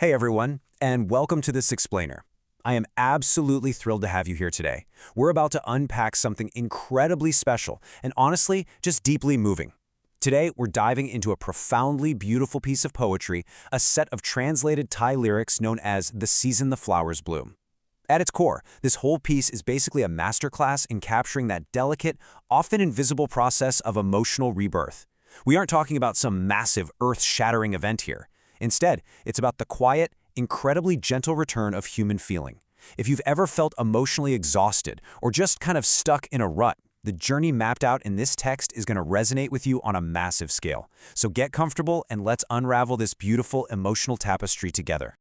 Hey everyone, and welcome to this explainer. I am absolutely thrilled to have you here today. We're about to unpack something incredibly special and honestly, just deeply moving. Today, we're diving into a profoundly beautiful piece of poetry, a set of translated Thai lyrics known as The Season the Flowers Bloom. At its core, this whole piece is basically a masterclass in capturing that delicate, often invisible process of emotional rebirth. We aren't talking about some massive, earth-shattering event here. Instead, it's about the quiet, incredibly gentle return of human feeling. If you've ever felt emotionally exhausted or just kind of stuck in a rut, the journey mapped out in this text is going to resonate with you on a massive scale. So get comfortable and let's unravel this beautiful emotional tapestry together.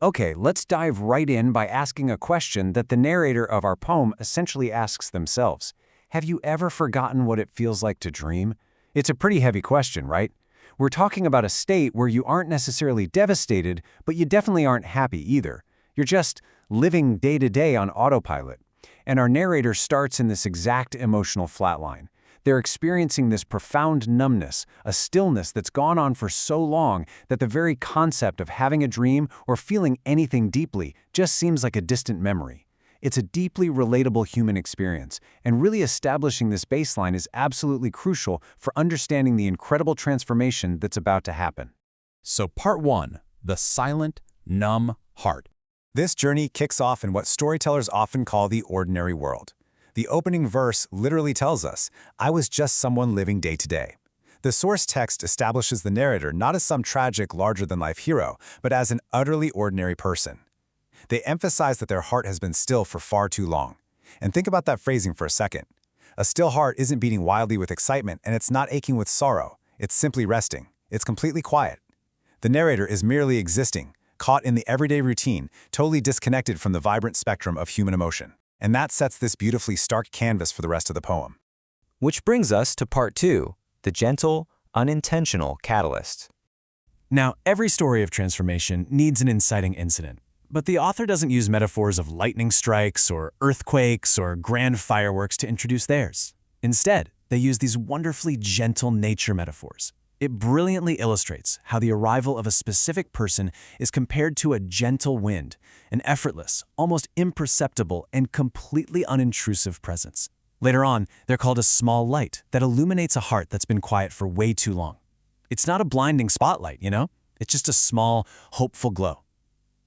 Okay, let's dive right in by asking a question that the narrator of our poem essentially asks themselves. Have you ever forgotten what it feels like to dream? It's a pretty heavy question, right? We're talking about a state where you aren't necessarily devastated, but you definitely aren't happy either. You're just living day to day on autopilot. And our narrator starts in this exact emotional flatline. They're experiencing this profound numbness, a stillness that's gone on for so long that the very concept of having a dream or feeling anything deeply just seems like a distant memory. It's a deeply relatable human experience, and really establishing this baseline is absolutely crucial for understanding the incredible transformation that's about to happen. So part 1, the silent, numb heart. This journey kicks off in what storytellers often call the ordinary world. The opening verse literally tells us, "I was just someone living day to day." The source text establishes the narrator not as some tragic, larger-than-life hero, but as an utterly ordinary person. They emphasize that their heart has been still for far too long. And think about that phrasing for a second. A still heart isn't beating wildly with excitement, and it's not aching with sorrow. It's simply resting. It's completely quiet. The narrator is merely existing, caught in the everyday routine, totally disconnected from the vibrant spectrum of human emotion. And that sets this beautifully stark canvas for the rest of the poem. Which brings us to part 2, the gentle, unintentional catalyst. Now, every story of transformation needs an inciting incident. But the author doesn't use metaphors of lightning strikes or earthquakes or grand fireworks to introduce theirs. Instead, they use these wonderfully gentle nature metaphors. It brilliantly illustrates how the arrival of a specific person is compared to a gentle wind, an effortless, almost imperceptible, and completely unintrusive presence. Later on, they're called a small light that illuminates a heart that's been quiet for way too long. It's not a blinding spotlight, you know? It's just a small, hopeful glow.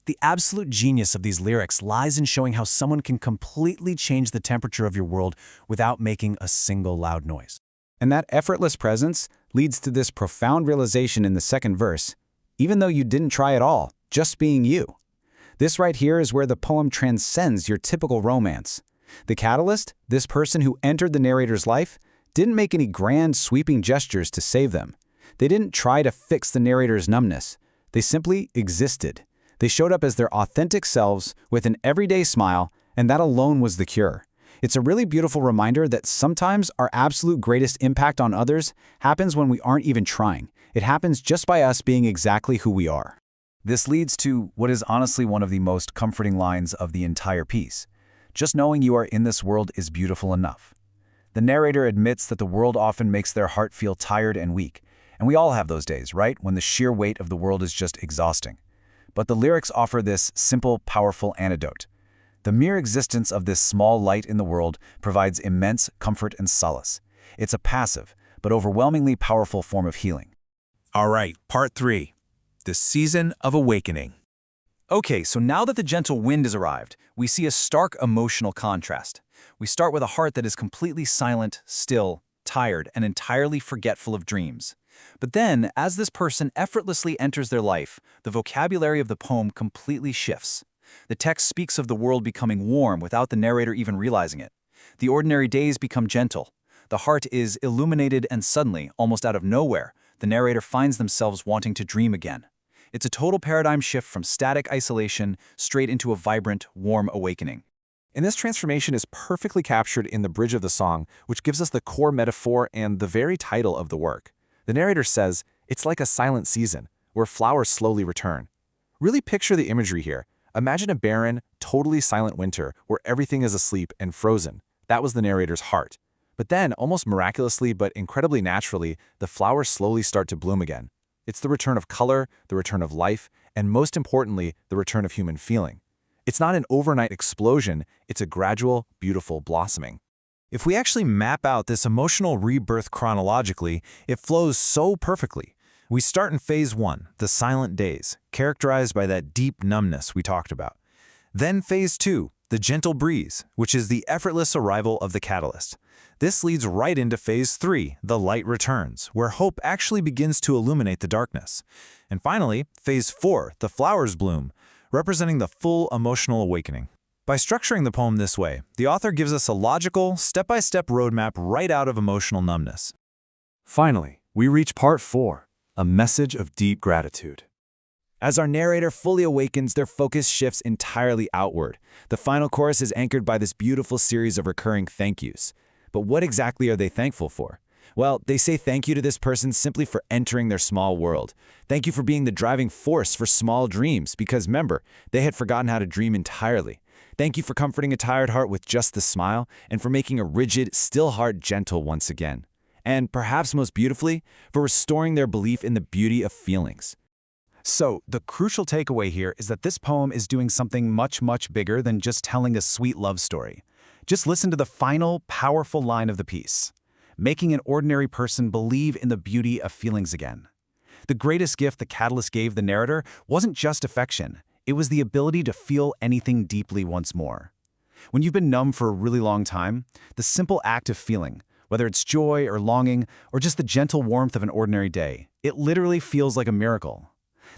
The absolute genius of these lyrics lies in showing how someone can completely change the temperature of your world without making a single loud noise. And that effortless presence leads to this profound realization in the second verse, even though you didn't try at all, just being you. This right here is where the poem transcends your typical romance. The catalyst, this person who entered the narrator's life, didn't make any grand, sweeping gestures to save them. They didn't try to fix the narrator's numbness. They simply existed. They showed up as their authentic selves with an everyday smile, and that alone was the cure. It's a really beautiful reminder that sometimes our absolute greatest impact on others happens when we aren't even trying. It happens just by us being exactly who we are. This leads to what is honestly one of the most comforting lines of the entire piece. Just knowing you are in this world is beautiful enough. The narrator admits that the world often makes their heart feel tired and weak, and we all have those days, right? When the sheer weight of the world is just exhausting. But the lyrics offer this simple, powerful antidote. The mere existence of this small light in the world provides immense comfort and solace. It's a passive, but overwhelmingly powerful form of healing. All right, part 3, the season of awakening. Okay, so now that the gentle wind has arrived, we see a stark emotional contrast. We start with a heart that is completely silent, still, tired, and entirely forgetful of dreams. But then, as this person effortlessly enters their life, the vocabulary of the poem completely shifts. The text speaks of the world becoming warm without the narrator even realizing it. The ordinary days become gentle. The heart is illuminated, and suddenly, almost out of nowhere, the narrator finds themselves wanting to dream again. It's a total paradigm shift from static isolation straight into a vibrant, warm awakening. And this transformation is perfectly captured in the bridge of the song, which gives us the core metaphor and the very title of the work. The narrator says, "It's like a silent season, where flowers slowly return." Really picture the imagery here. Imagine a barren, totally silent winter where everything is asleep and frozen. That was the narrator's heart. But then, almost miraculously but incredibly naturally, the flowers slowly start to bloom again. It's the return of color, the return of life, and most importantly, the return of human feeling. It's not an overnight explosion, it's a gradual, beautiful blossoming. If we actually map out this emotional rebirth chronologically, it flows so perfectly. We start in phase 1, the silent days, characterized by that deep numbness we talked about. Then phase 2, the gentle breeze, which is the effortless arrival of the catalyst. This leads right into phase 3, the light returns, where hope actually begins to illuminate the darkness. And finally, phase 4, the flowers bloom, representing the full emotional awakening. By structuring the poem this way, the author gives us a logical, step-by-step roadmap right out of emotional numbness. Finally, we reach part 4, a message of deep gratitude. As our narrator fully awakens, their focus shifts entirely outward. The final chorus is anchored by this beautiful series of recurring thank yous. But what exactly are they thankful for? Well, they say thank you to this person simply for entering their small world. Thank you for being the driving force for small dreams, because remember, they had forgotten how to dream entirely. Thank you for comforting a tired heart with just the smile, and for making a rigid, still heart gentle once again. And perhaps most beautifully, for restoring their belief in the beauty of feelings. So, the crucial takeaway here is that this poem is doing something much, much bigger than just telling a sweet love story. Just listen to the final, powerful line of the piece. Making an ordinary person believe in the beauty of feelings again. The greatest gift the catalyst gave the narrator wasn't just affection. It was the ability to feel anything deeply once more. When you've been numb for a really long time, the simple act of feeling, whether it's joy or longing or just the gentle warmth of an ordinary day, it literally feels like a miracle.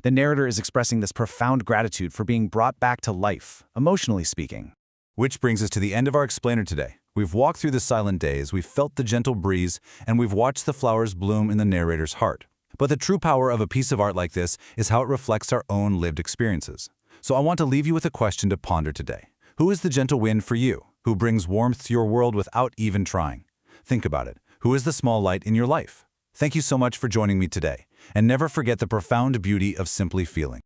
The narrator is expressing this profound gratitude for being brought back to life, emotionally speaking. Which brings us to the end of our explainer today. We've walked through the silent days, we've felt the gentle breeze, and we've watched the flowers bloom in the narrator's heart. But the true power of a piece of art like this is how it reflects our own lived experiences. So I want to leave you with a question to ponder today. Who is the gentle wind for you? Who brings warmth to your world without even trying? Think about it. Who is the small light in your life? Thank you so much for joining me today. And never forget the profound beauty of simply feeling.